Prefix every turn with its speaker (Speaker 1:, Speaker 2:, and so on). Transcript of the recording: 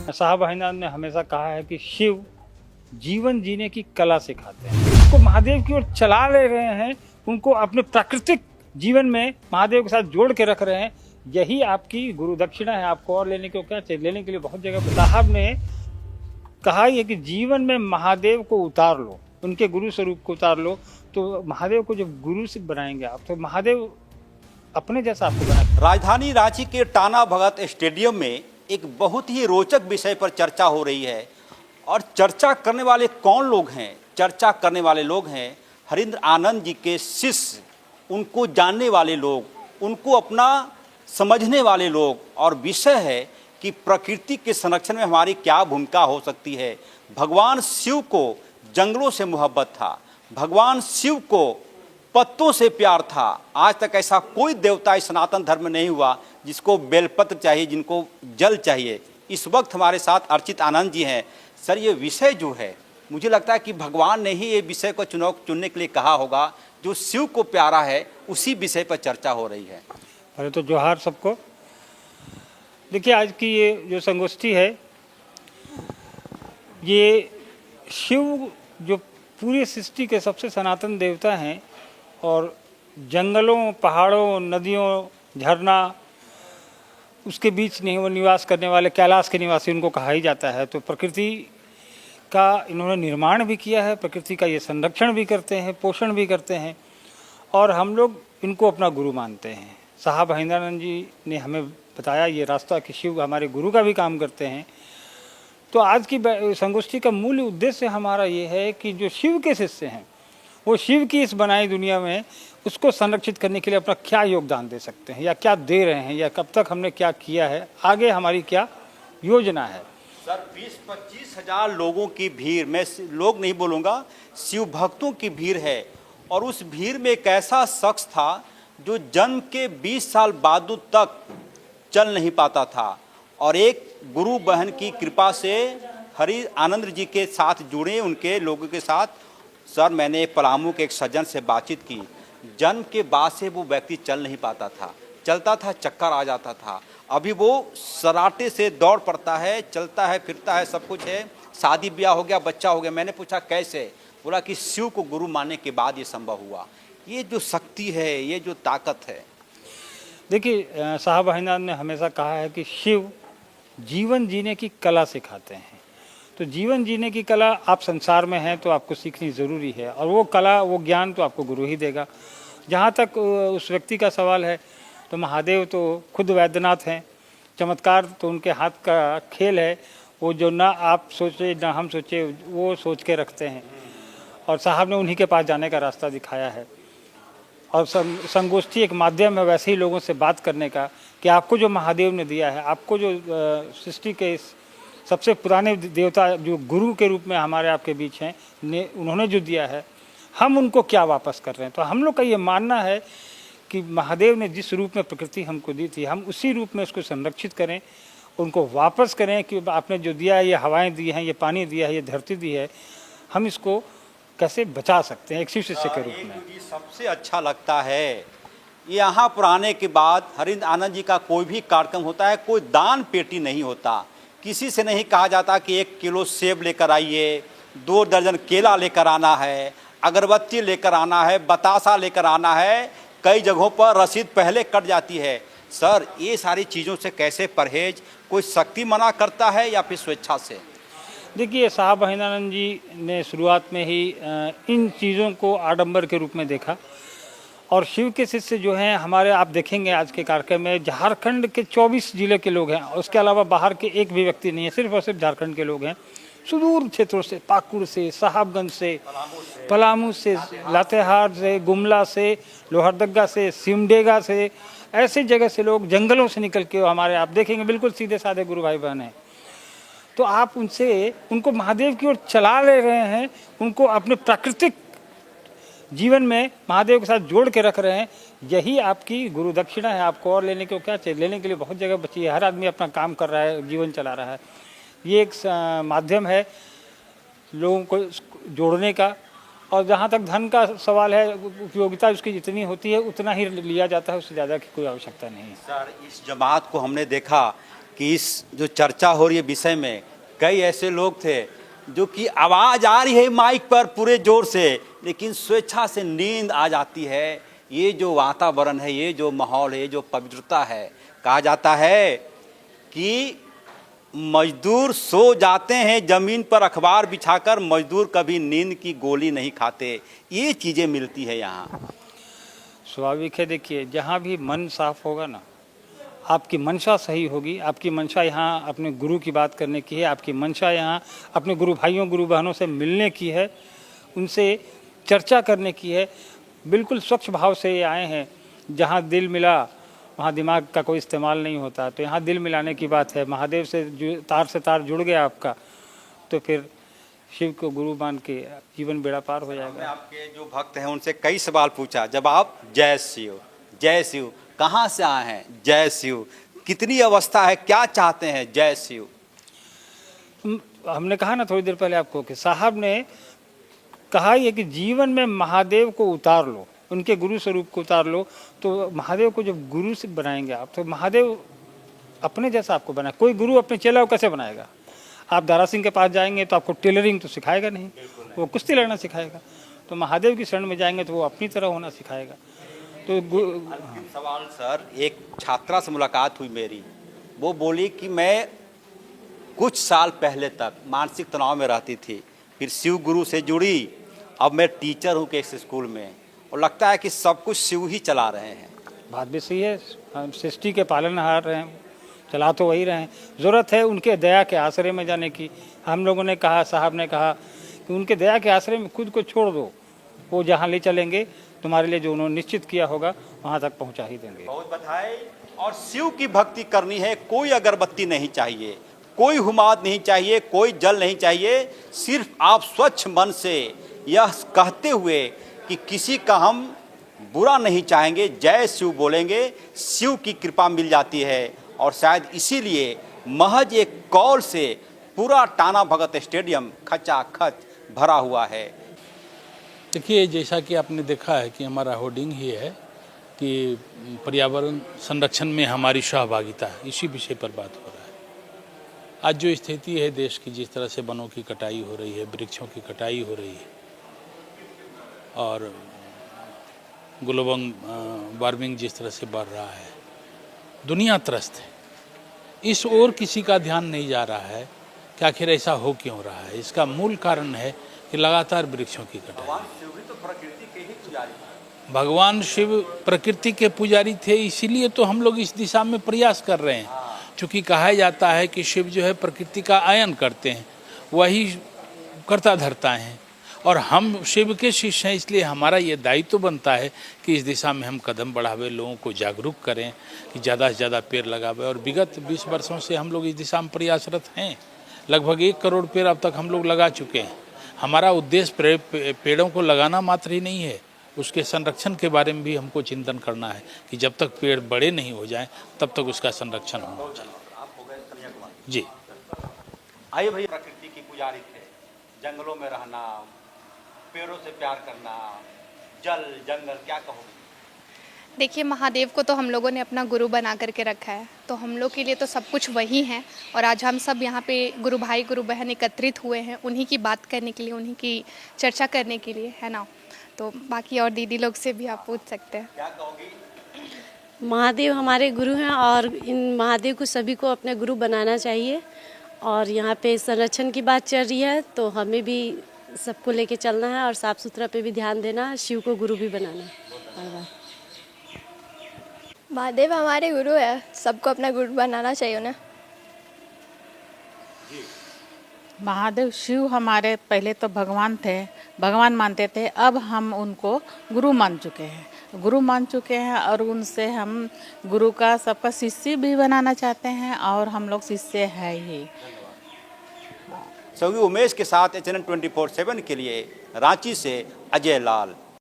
Speaker 1: साहब अहिंद ने हमेशा कहा है कि शिव जीवन जीने की कला सिखाते हैं। उसको महादेव की ओर चला ले रहे हैं, उनको अपने प्राकृतिक जीवन में महादेव के साथ जोड़ के रख रहे हैं। यही आपकी गुरु दक्षिणा है। आपको और लेने को क्या चाहिए? लेने के लिए बहुत जगह साहब ने कहा है कि जीवन में महादेव को उतार लो, उनके गुरु स्वरूप को उतार लो, तो महादेव को जब गुरु से बनाएंगे आप, तो महादेव अपने जैसा आपको बनाएंगे।
Speaker 2: राजधानी रांची के टाना भगत स्टेडियम में एक बहुत ही रोचक विषय पर चर्चा हो रही है। और चर्चा करने वाले कौन लोग हैं? चर्चा करने वाले लोग हैं हरिंद्र आनंद जी के शिष्य, उनको जानने वाले लोग, उनको अपना समझने वाले लोग। और विषय है कि प्रकृति के संरक्षण में हमारी क्या भूमिका हो सकती है। भगवान शिव को जंगलों से मोहब्बत था, भगवान शिव को पत्तों से प्यार था। आज तक ऐसा कोई देवता इस सनातन धर्म में नहीं हुआ जिसको बेलपत्र चाहिए, जिनको जल चाहिए। इस वक्त हमारे साथ अर्चित आनंद जी हैं। सर, ये विषय जो है, मुझे लगता है कि भगवान ने ही ये विषय को चुनने के लिए कहा होगा। जो शिव को प्यारा है उसी विषय पर चर्चा हो रही है।
Speaker 1: अरे तो जोहार सबको। देखिए, आज की ये जो संगोष्ठी है, ये शिव जो पूरी सृष्टि के सबसे सनातन देवता हैं और जंगलों, पहाड़ों, नदियों, झरना, उसके बीच नहीं वो निवास करने वाले कैलाश के निवासी उनको कहा ही जाता है। तो प्रकृति का इन्होंने निर्माण भी किया है, प्रकृति का ये संरक्षण भी करते हैं, पोषण भी करते हैं, और हम लोग इनको अपना गुरु मानते हैं। साहब अहिंदानंद जी ने हमें बताया ये रास्ता कि शिव हमारे गुरु का भी काम करते हैं। तो आज की संगोष्ठी का मूल उद्देश्य हमारा ये है कि जो शिव के शिष्य हैं, वो शिव की इस बनाई दुनिया में उसको संरक्षित करने के लिए अपना क्या योगदान दे सकते हैं, या क्या दे रहे हैं, या कब तक हमने क्या किया है, आगे हमारी क्या योजना है।
Speaker 2: सर, 20-25 हजार लोगों की भीड़, मैं लोग नहीं बोलूँगा, शिव भक्तों की भीड़ है। और उस भीड़ में एक ऐसा शख्स था जो जन्म के 20 साल बाद तक चल नहीं पाता था, और एक गुरु बहन की कृपा से हरि आनंद जी के साथ जुड़े, उनके लोगों के साथ। सर, मैंने पलामू के एक सज्जन से बातचीत की। जन्म के बाद से वो व्यक्ति चल नहीं पाता था, चलता था चक्कर आ जाता था। अभी वो सराटे से दौड़ पड़ता है, चलता है, फिरता है, सब कुछ है। शादी ब्याह हो गया, बच्चा हो गया। मैंने पूछा कैसे? बोला कि शिव को गुरु मानने के बाद ये संभव हुआ। ये जो शक्ति है, ये जो ताकत है।
Speaker 1: देखिए, साहब अहिंद ने हमेशा कहा है कि शिव जीवन जीने की कला सिखाते हैं। तो जीवन जीने की कला आप संसार में हैं तो आपको सीखनी ज़रूरी है, और वो कला, वो ज्ञान तो आपको गुरु ही देगा। जहाँ तक उस व्यक्ति का सवाल है, तो महादेव तो खुद वैद्यनाथ हैं। चमत्कार तो उनके हाथ का खेल है। वो जो ना आप सोचे ना हम सोचे, वो सोच के रखते हैं, और साहब ने उन्हीं के पास जाने का रास्ता दिखाया है। और संगोष्ठी एक माध्यम है वैसे ही लोगों से बात करने का, कि आपको जो महादेव ने दिया है, आपको जो सृष्टि के इस सबसे पुराने देवता जो गुरु के रूप में हमारे आपके बीच हैं, उन्होंने जो दिया है, हम उनको क्या वापस कर रहे हैं। तो हम लोग का ये मानना है कि महादेव ने जिस रूप में प्रकृति हमको दी थी, हम उसी रूप में उसको संरक्षित करें, उनको वापस करें कि आपने जो दिया है, ये हवाएं दी हैं, ये पानी दिया है, ये धरती दी है, हम इसको कैसे बचा सकते हैं एक शिव शिष्य के रूप में।
Speaker 2: सबसे अच्छा लगता है यहाँ पुराने के बाद हरिंद्र आनंद जी का कोई भी कार्यक्रम होता है, कोई दान पेटी नहीं होता। किसी से नहीं कहा जाता कि 1 किलो सेब लेकर आइए, 2 दर्जन केला लेकर आना है, अगरबत्ती लेकर आना है, बतासा लेकर आना है। कई जगहों पर रसीद पहले कट जाती है। सर, ये सारी चीज़ों से कैसे परहेज? कोई शक्ति मना करता है या फिर स्वेच्छा से?
Speaker 1: देखिए, साहब अहिंदानंद जी ने शुरुआत में ही इन चीज़ों को आडंबर के रूप में देखा, और शिव के शिष्य जो हैं हमारे, आप देखेंगे आज के कार्यक्रम में झारखंड के 24 जिले के लोग हैं। उसके अलावा बाहर के एक भी व्यक्ति नहीं है, सिर्फ और सिर्फ झारखंड के लोग हैं। सुदूर क्षेत्रों से, पाकुड़ से, साहबगंज से, पलामू से, लातेहार से, गुमला से, लोहरदगा से, सिमडेगा से, ऐसी जगह से लोग, जंगलों से निकल के हमारे आप देखेंगे बिल्कुल सीधे साधे गुरु भाई बहन हैं। तो आप उनको महादेव की ओर चला ले रहे हैं, उनको अपने प्राकृतिक जीवन में महादेव के साथ जोड़ के रख रहे हैं। यही आपकी गुरु दक्षिणा है। आपको और लेने को क्या चाहिए? लेने के लिए बहुत जगह बची है। हर आदमी अपना काम कर रहा है, जीवन चला रहा है। ये एक माध्यम है लोगों को जोड़ने का। और जहाँ तक धन का सवाल है, उपयोगिता उसकी जितनी होती है उतना ही लिया जाता है, उससे ज़्यादा की कोई आवश्यकता नहीं है।
Speaker 2: सर, इस जमात को हमने देखा कि इस जो चर्चा हो रही है विषय में, कई ऐसे लोग थे जो कि आवाज़ आ रही है माइक पर पूरे जोर से, लेकिन स्वेच्छा से नींद आ जाती है। ये जो वातावरण है, ये जो माहौल है, ये जो पवित्रता है, कहा जाता है कि मजदूर सो जाते हैं ज़मीन पर अखबार बिछाकर, मजदूर कभी नींद की गोली नहीं खाते। ये चीज़ें मिलती है यहाँ।
Speaker 1: स्वाभाविक है। देखिए, जहाँ भी मन साफ होगा ना, आपकी मंशा सही होगी। आपकी मंशा यहाँ अपने गुरु की बात करने की है, आपकी मंशा यहाँ अपने गुरु भाइयों गुरु बहनों से मिलने की है, उनसे चर्चा करने की है। बिल्कुल स्वच्छ भाव से ये आए हैं। जहाँ दिल मिला वहाँ दिमाग का कोई इस्तेमाल नहीं होता, तो यहाँ दिल मिलाने की बात है। महादेव से तार जुड़ गया आपका, तो फिर शिव को गुरु मान के जीवन बेड़ा पार हो जाएगा।
Speaker 2: मैं आपके जो भक्त हैं उनसे कई सवाल पूछा। जब आप जय शिव, कहाँ से आए हैं, जय शिव, कितनी अवस्था है, क्या चाहते हैं, जय शिव।
Speaker 1: हमने कहा ना थोड़ी देर पहले आपको कि साहब ने कहा ये कि जीवन में महादेव को उतार लो, उनके गुरु स्वरूप को उतार लो। तो महादेव को जब गुरु से बनाएंगे आप, तो महादेव अपने जैसा आपको बनाए। कोई गुरु अपने चेला को कैसे बनाएगा? आप दारा सिंह के पास जाएंगे तो आपको टेलरिंग तो सिखाएगा नहीं, वो कुश्ती लड़ना सिखाएगा। तो महादेव की शरण में जाएंगे तो वो अपनी तरह होना सिखाएगा। तो
Speaker 2: सवाल सर, एक छात्रा से मुलाकात हुई मेरी, वो बोली कि मैं कुछ साल पहले तक मानसिक तनाव में रहती थी, फिर शिव गुरु से जुड़ी, अब मैं टीचर हूँ किसी स्कूल में, और लगता है कि सब कुछ शिव ही चला रहे हैं।
Speaker 1: बात भी सही है। हम सृष्टि के पालनहार रहे हैं, चला तो वही रहे हैं। ज़रूरत है उनके दया के आश्रय में जाने की। हम लोगों ने कहा, साहब ने कहा कि उनके दया के आश्रय में खुद को छोड़ दो, वो जहाँ ले चलेंगे तुम्हारे लिए जो उन्होंने निश्चित किया होगा वहाँ तक पहुँचा ही देंगे।
Speaker 2: बहुत बधाई। और शिव की भक्ति करनी है, कोई अगरबत्ती नहीं चाहिए, कोई हुमाद नहीं चाहिए, कोई जल नहीं चाहिए। सिर्फ आप स्वच्छ मन से यह कहते हुए कि किसी का हम बुरा नहीं चाहेंगे, जय शिव बोलेंगे, शिव की कृपा मिल जाती है। और शायद इसीलिए महज एक कॉल से पूरा टाना भगत स्टेडियम खचाखच भरा हुआ है।
Speaker 3: देखिए, जैसा कि आपने देखा है कि हमारा होर्डिंग ही है कि पर्यावरण संरक्षण में हमारी सहभागिता, इसी विषय पर बात हो रहा है। आज जो स्थिति है देश की, जिस तरह से वनों की कटाई हो रही है, वृक्षों की कटाई हो रही है, और ग्लोबल वार्मिंग जिस तरह से बढ़ रहा है, दुनिया त्रस्त है। इस ओर किसी का ध्यान नहीं जा रहा है कि आखिर ऐसा हो क्यों रहा है। इसका मूल कारण है कि लगातार वृक्षों की कटाई। भगवान शिव प्रकृति के पुजारी थे, इसीलिए तो हम लोग इस दिशा में प्रयास कर रहे हैं। क्योंकि कहा जाता है कि शिव जो है प्रकृति का आयन करते हैं, वही करता धरता है, और हम शिव के शिष्य हैं, इसलिए हमारा ये दायित्व बनता है कि इस दिशा में हम कदम बढ़ावे, लोगों को जागरूक करें कि ज़्यादा से ज़्यादा पेड़ लगावे। और विगत 20 वर्षों से हम लोग इस दिशा में प्रयासरत हैं। लगभग 1 करोड़ पेड़ अब तक हम लोग लगा चुके हैं। हमारा उद्देश्य पेड़ों को लगाना मात्र ही नहीं है, उसके संरक्षण के बारे में भी हमको चिंतन करना है कि जब तक पेड़ बड़े नहीं हो जाएं तब तक उसका संरक्षण होना चाहिए। जी,
Speaker 2: आइए भैया, प्रकृति की पुजारी थे, जंगलों में रहना, पेड़ों से प्यार करना, जल जंगल, क्या कहोगे?
Speaker 4: देखिए, महादेव को तो हम लोगों ने अपना गुरु बना करके रखा है, तो हम लोग के लिए तो सब कुछ वही है। और आज हम सब यहाँ पे गुरु भाई गुरु बहन एकत्रित हुए हैं उन्हीं की बात करने के लिए, उन्हीं की चर्चा करने के लिए, है ना। तो बाकी और दीदी लोग से भी आप पूछ सकते हैं।
Speaker 2: क्या कहोगी?
Speaker 5: महादेव हमारे गुरु हैं और इन महादेव को सभी को अपने गुरु बनाना चाहिए। और यहाँ पे संरक्षण की बात चल रही है, तो हमें भी सबको लेके चलना है और साफ सुथरा पे भी ध्यान देना है, शिव को गुरु भी बनाना है।
Speaker 6: महादेव हमारे गुरु है, सबको अपना गुरु बनाना चाहिए उन्हें।
Speaker 7: महादेव शिव हमारे पहले तो भगवान थे, भगवान मानते थे, अब हम उनको गुरु मान चुके हैं और उनसे हम गुरु का सबका शिष्य भी बनाना चाहते हैं, और हम लोग शिष्य है ही।
Speaker 2: सहयोगी उमेश के साथ HNN 24/7 के लिए रांची से अजय लाल।